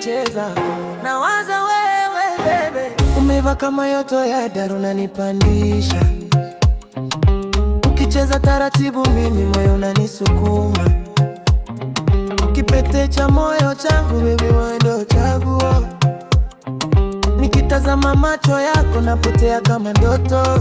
tukicheza. Nawaza wewe bebe, umeiva kama yoto ya daru unanipandisha. Ukicheza taratibu mimi moyo unanisukuma. Kipete cha moyo changu baby wewe ndo chaguo. Nikitazama macho yako napotea kama ndoto.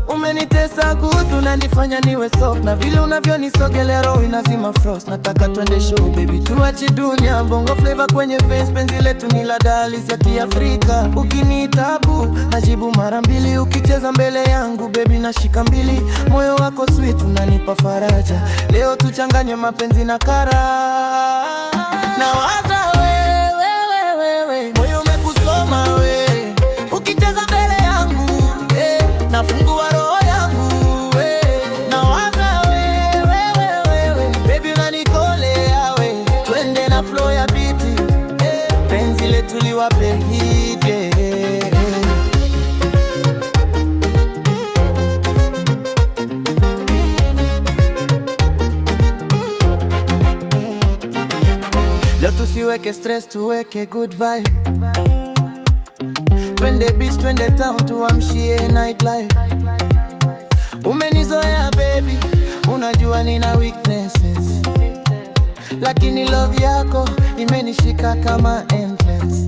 Umenitesa good, unanifanya niwe soft, na vile unavyonisogelea roho inazima frost. Nataka twende show baby, tuache dunia, bongo flavor kwenye face. Penzi letu ni la dalisi ya Kiafrika. Ukiniitabu najibu mara mbili, ukicheza mbele yangu baby nashika mbili. Moyo wako sweet unanipa faraja, leo tuchanganye mapenzi na kara. Nawaza wewe, moyo umekusoma we. Ukicheza mbele yangu nafungua roho yangu we. Nawaza wewe, baby unanikolea we. Twende na flow ya biti, penzi letu liwape hit Leo tusiweke stress, tuweke good vibe. Twende beach, twende town, tuamshie nightlife. Umenizoea baby, unajua nina weaknesses, lakini love yako imenishika kama endless.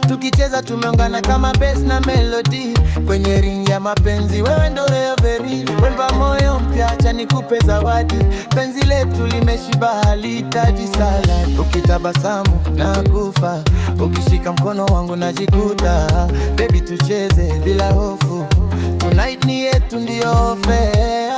Tukicheza tumeungana kama bass na melody, kwenye ring ya mapenzi wewe ndo reverie. Wemba moyo mpya, acha nikupe zawadi. Penzi letu limeshiba halihitaji salad. Ukitabasamu nakufa, ukishika mkono wangu najikuta. Baby tucheze bila hofu, tonight ni yetu ndio fair.